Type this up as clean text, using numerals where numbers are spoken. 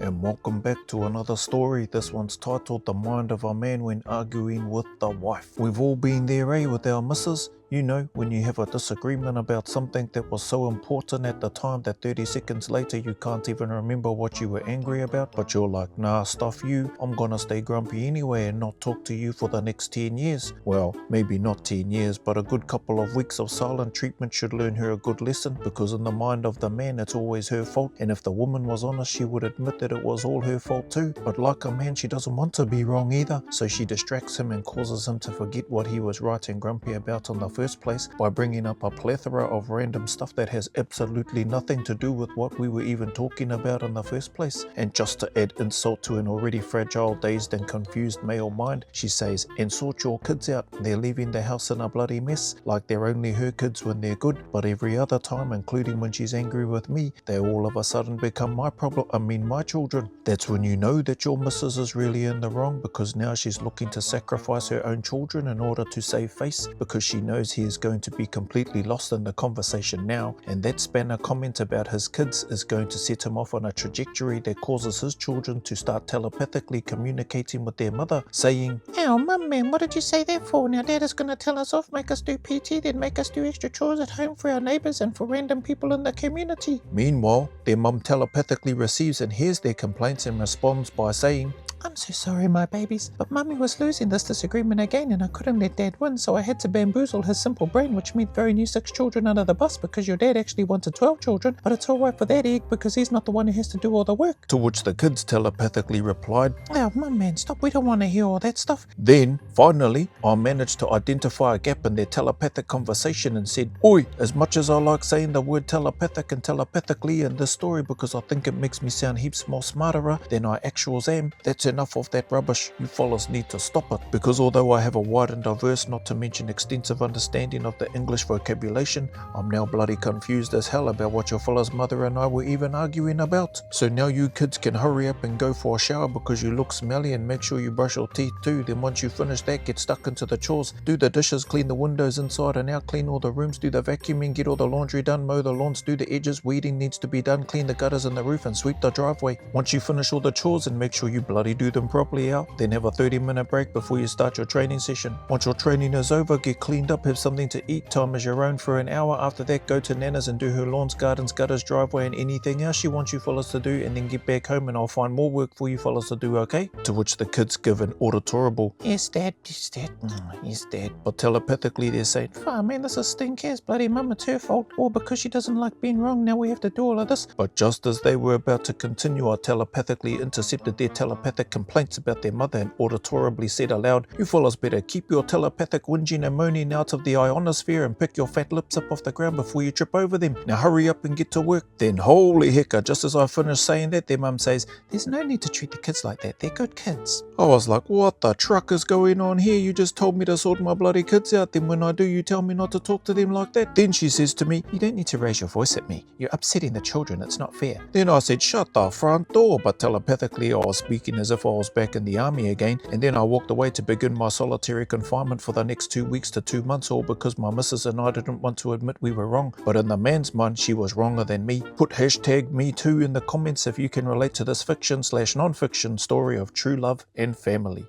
and welcome back to another story. This one's titled The Mind of a Man When Arguing with the Wife. We've all been there, with our missus. You know, when you have a disagreement about something that was so important at the time that 30 seconds later you can't even remember what you were angry about, but you're like, nah, stuff you, I'm gonna stay grumpy anyway and not talk to you for the next 10 years. Well, maybe not 10 years, but a good couple of weeks of silent treatment should learn her a good lesson, because in the mind of the man it's always her fault, and if the woman was honest she would admit that it was all her fault too. But like a man, she doesn't want to be wrong either, so she distracts him and causes him to forget what he was right and grumpy about in the first place by bringing up a plethora of random stuff that has absolutely nothing to do with what we were even talking about in the first place. And just to add insult to an already fragile, dazed and confused male mind, she says, and sort your kids out, they're leaving the house in a bloody mess, like they're only her kids when they're good, but every other time, including when she's angry with me, they all of a sudden become my children. That's when you know that your missus is really in the wrong, because now she's looking to sacrifice her own children in order to save face, because she knows he is going to be completely lost in the conversation now, and that spanner comment about his kids is going to set him off on a trajectory that causes his children to start telepathically communicating with their mother, saying, "Oh, Mum, man, what did you say that for? Now Dad is going to tell us off, make us do PT, then make us do extra chores at home for our neighbours and for random people in the community." Meanwhile, their mum telepathically receives and hears their complaints and responds by saying, "I'm so sorry, my babies, but Mummy was losing this disagreement again and I couldn't let Dad win, so I had to bamboozle his simple brain, which meant throwing you 6 children under the bus because your dad actually wanted 12 children, but it's alright for that egg because he's not the one who has to do all the work." To which the kids telepathically replied, "Oh, Mum, man, stop, we don't want to hear all that stuff." Then, finally, I managed to identify a gap in their telepathic conversation and said, "Oi, as much as I like saying the word telepathic and telepathically in this story because I think it makes me sound heaps more smarterer than I actuals am, that's enough of that rubbish. You fellas need to stop it, because although I have a wide and diverse, not to mention extensive understanding of the English vocabulation, I'm now bloody confused as hell about what your fellas' mother and I were even arguing about. So now you kids can hurry up and go for a shower because you look smelly, and make sure you brush your teeth too. Then once you finish that, get stuck into the chores. Do the dishes, clean the windows inside and out, clean all the rooms, do the vacuuming, get all the laundry done, mow the lawns, do the edges, weeding needs to be done, clean the gutters and the roof and sweep the driveway. Once you finish all the chores, and make sure you bloody do them properly out, then have a 30-minute break before you start your training session. Once your training is over, get cleaned up, have something to eat, time is your own for an hour. After that, go to Nana's and do her lawns, gardens, gutters, driveway and anything else she wants you fellas to do, and then get back home and I'll find more work for you fellas to do, okay?" To which the kids give an auditorable, "Yes, Dad, yes, Dad, yes, Dad." but telepathically they're saying, "Oh, man, this is stinkers, bloody Mum, it's her fault. Or because she doesn't like being wrong, now we have to do all of this." But just as they were about to continue, I telepathically intercepted their telepathic complaints about their mother and auditorably said aloud, "You fellas better keep your telepathic whinging and moaning out of the ionosphere and pick your fat lips up off the ground before you trip over them. Now hurry up and get to work." Then holy hecker, just as I finished saying that, their mum says, "There's no need to treat the kids like that, they're good kids." I was like, what the truck is going on here? You just told me to sort my bloody kids out, then when I do you tell me not to talk to them like that. Then she says to me, "You don't need to raise your voice at me. You're upsetting the children, it's not fair." Then I said, "Shut the front door," but telepathically I was speaking as if I was back in the army again, and then I walked away to begin my solitary confinement for the next 2 weeks to 2 months, all because my missus and I didn't want to admit we were wrong. But in the man's mind, she was wronger than me. Put hashtag me too in the comments if you can relate to this fiction/non-fiction story of true love and family.